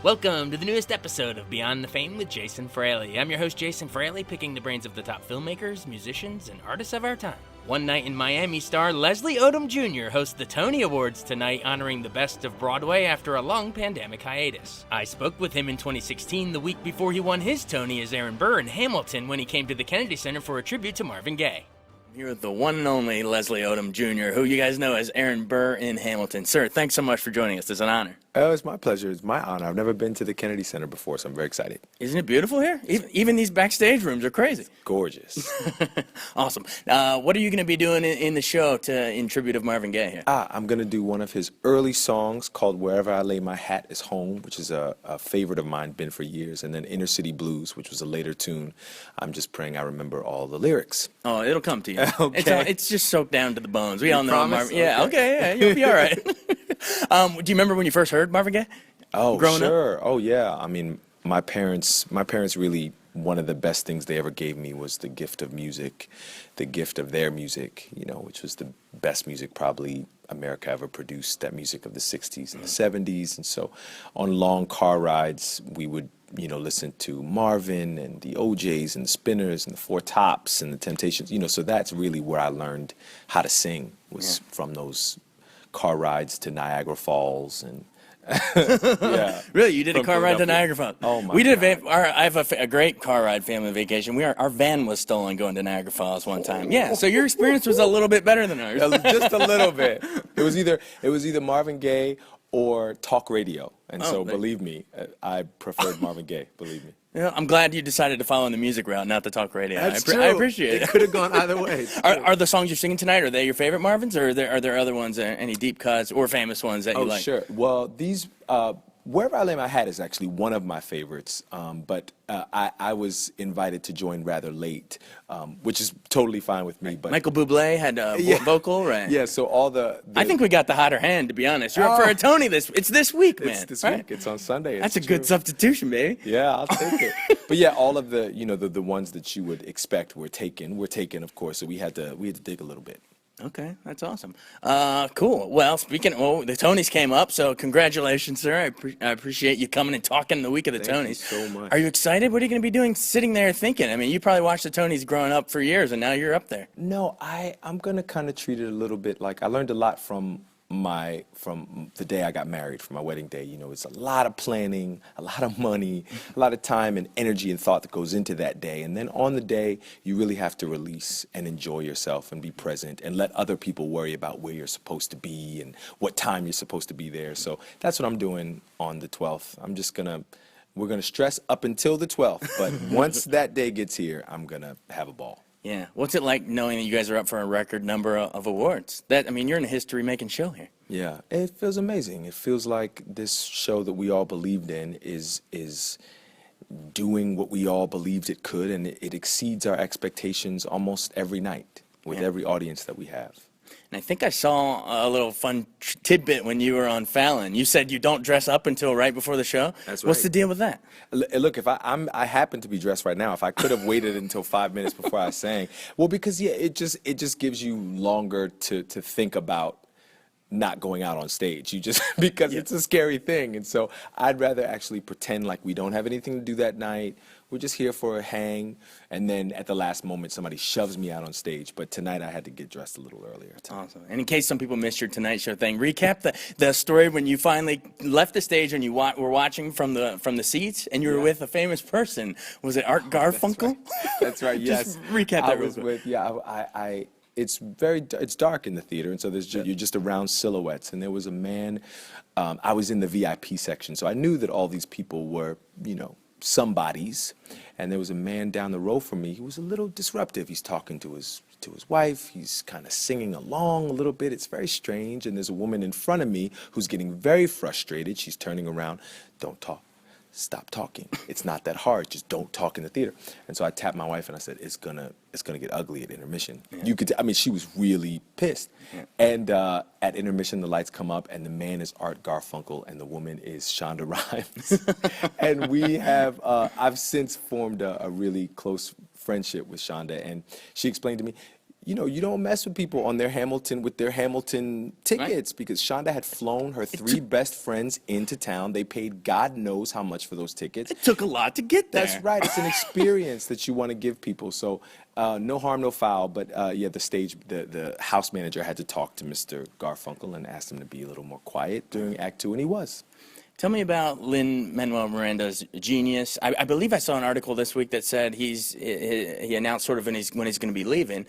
Welcome to the newest episode of Beyond the Fame with Jason Fraley. I'm your host, Jason Fraley, picking the brains of the top filmmakers, musicians, and artists of our time. One Night in Miami star Leslie Odom Jr. hosts the Tony Awards tonight, honoring the best of Broadway after a long pandemic hiatus. I spoke with him in 2016, the week before he won his Tony as Aaron Burr in Hamilton, when he came to the Kennedy Center for a tribute to Marvin Gaye. Here with the one and only Leslie Odom Jr., who you guys know as Aaron Burr in Hamilton. Sir, thanks so much for joining us. It's an honor. Oh, it's my pleasure. It's my honor. I've never been to the Kennedy Center before, so I'm very excited. Isn't it beautiful here? Even these backstage rooms are crazy. It's gorgeous. Awesome. What are you going to be doing in the show in tribute of Marvin Gaye here? I'm going to do one of his early songs called Wherever I Lay My Hat Is Home, which is a favorite of mine, been for years, and then Inner City Blues, which was a later tune. I'm just praying I remember all the lyrics. Oh, it'll come to you. Okay. It's just soaked down to the bones. We all know promise? Marvin. Yeah, okay, yeah, you'll be all right. Do you remember when you first heard Marvin Gaye? Oh, growing sure. up? Oh, yeah. I mean, my parents really, one of the best things they ever gave me was the gift of music, the gift of their music, which was the best music probably America ever produced, that music of the 60s and the 70s. And so on long car rides, we would, listen to Marvin and the OJs and the Spinners and the Four Tops and the Temptations, so that's really where I learned how to sing, was from those car rides to Niagara Falls. And yeah. Really, you did a car ride to Niagara Falls? Oh my! We did. I have a great car ride family vacation. Our van was stolen going to Niagara Falls one time. Yeah, so your experience was a little bit better than ours. Just a little bit. It was either Marvin Gaye or talk radio, and believe me, I preferred Marvin Gaye. Believe me. Yeah, I'm glad you decided to follow the music route, not the talk radio. That's true. I appreciate it. It could have gone either way. Are the songs you're singing tonight, are they your favorite Marvins, or are there other ones, any deep cuts or famous ones that you like? Oh, sure. Well, these, Wherever I Lay My Hat is actually one of my favorites, but I was invited to join rather late, which is totally fine with me. But Michael Bublé had vocal, right? Yeah, so all the I think we got the hotter hand, to be honest. You're up for a Tony it's this week, man. It's this right? week. It's on Sunday. That's a good substitution, baby. Yeah, I'll take it. But yeah, all of the, the ones that you would expect were taken, of course, so we had to dig a little bit. Okay, that's awesome. Cool. Well, the Tonys came up, so congratulations, sir. I appreciate you coming and talking the week of the Tonys. Thank you so much. Are you excited? What are you going to be doing sitting there thinking? I mean, you probably watched the Tonys growing up for years, and now you're up there. No, I'm going to kind of treat it a little bit like I learned a lot from the day I got married, from my wedding day. It's a lot of planning, a lot of money, a lot of time and energy and thought that goes into that day. And then on the day, you really have to release and enjoy yourself and be present and let other people worry about where you're supposed to be and what time you're supposed to be there. So that's what I'm doing on the 12th. We're going to stress up until the 12th, but once that day gets here, I'm going to have a ball. Yeah. What's it like knowing that you guys are up for a record number of awards? You're in a history-making show here. Yeah, it feels amazing. It feels like this show that we all believed in is doing what we all believed it could, and it exceeds our expectations almost every night with every audience that we have. And I think I saw a little fun tidbit when you were on Fallon. You said you don't dress up until right before the show. That's right. What's the deal with that? Look, if I happen to be dressed right now. If I could have waited until 5 minutes before I sang, well, because it just gives you longer to think about not going out on stage. Because it's a scary thing, and so I'd rather actually pretend like we don't have anything to do that night. We're just here for a hang, and then at the last moment, somebody shoves me out on stage. But tonight, I had to get dressed a little earlier. Awesome. And in case some people missed your Tonight Show thing, recap the story when you finally left the stage and you were watching from the seats, and you were with a famous person. Was it Art Garfunkel? That's right. Yes. Just recap that real quick. It's dark in the theater, and so you're just around silhouettes. And there was a man. I was in the VIP section, so I knew that all these people were, somebodies, and there was a man down the row from me who was a little disruptive. He's talking to his wife. He's kind of singing along a little bit. It's very strange. And there's a woman in front of me who's getting very frustrated. She's turning around. Don't talk. Stop talking. It's not that hard. Just don't talk in the theater. And so I tapped my wife and I said, it's gonna get ugly at intermission. Yeah. She was really pissed. Yeah. And at intermission, the lights come up and the man is Art Garfunkel and the woman is Shonda Rhimes. And we have, I've since formed a really close friendship with Shonda, and she explained to me, you don't mess with people on their Hamilton tickets, because Shonda had flown her three best friends into town. They paid God knows how much for those tickets. It took a lot to get there. That's right. It's an experience that you want to give people. So no harm, no foul. But the house manager had to talk to Mr. Garfunkel and asked him to be a little more quiet during Act 2, and he was. Tell me about Lin-Manuel Miranda's genius. I believe I saw an article this week that said he announced sort of when he's going to be leaving.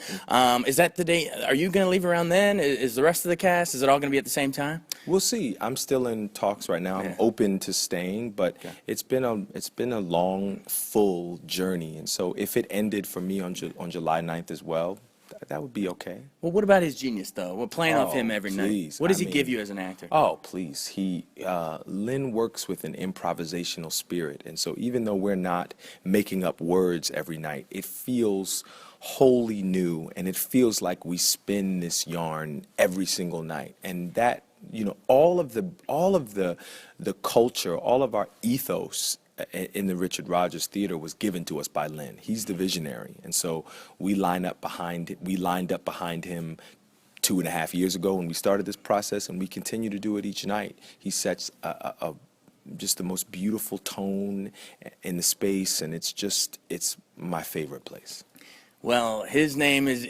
Is that the day? Are you going to leave around then? Is the rest of the cast? Is it all going to be at the same time? We'll see. I'm still in talks right now. I'm open to staying, but it's been a long, full journey, and so if it ended for me on July 9th as well, that would be okay. Well, what about his genius, though? We're playing off him every night. What does he give you as an actor? Oh, please. Lin works with an improvisational spirit. And so even though we're not making up words every night, it feels wholly new, and it feels like we spin this yarn every single night. And that, all of the culture, all of our ethos in the Richard Rodgers Theater was given to us by Lin. He's the visionary, and so we lined up behind him 2.5 years ago when we started this process, and we continue to do it each night. He sets just the most beautiful tone in the space, and it's my favorite place. Well, his name is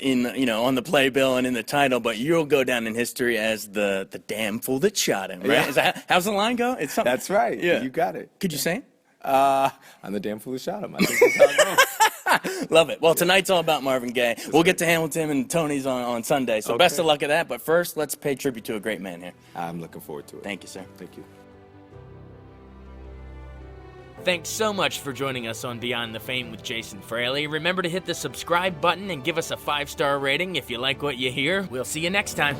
on the playbill and in the title, but you'll go down in history as the damn fool that shot him, right? Yeah. How's the line go? It's something. That's right. Yeah. You got it. Could you say it? I'm the damn fool who shot him. I think that's how it goes. Love it. Well, tonight's all about Marvin Gaye. We'll get to Hamilton and Tony's on Sunday, so best of luck at that. But first, let's pay tribute to a great man here. I'm looking forward to it. Thank you, sir. Thank you. Thanks so much for joining us on Beyond the Fame with Jason Fraley. Remember to hit the subscribe button and give us a 5-star rating if you like what you hear. We'll see you next time.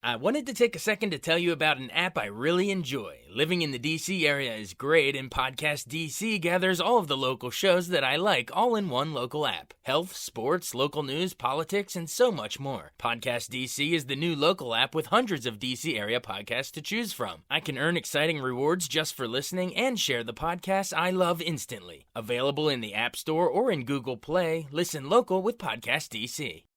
I wanted to take a second to tell you about an app I really enjoy. Living in the DC area is great, and Podcast DC gathers all of the local shows that I like all in one local app. Health, sports, local news, politics, and so much more. Podcast DC is the new local app with hundreds of DC area podcasts to choose from. I can earn exciting rewards just for listening and share the podcasts I love instantly. Available in the App Store or in Google Play, listen local with Podcast DC.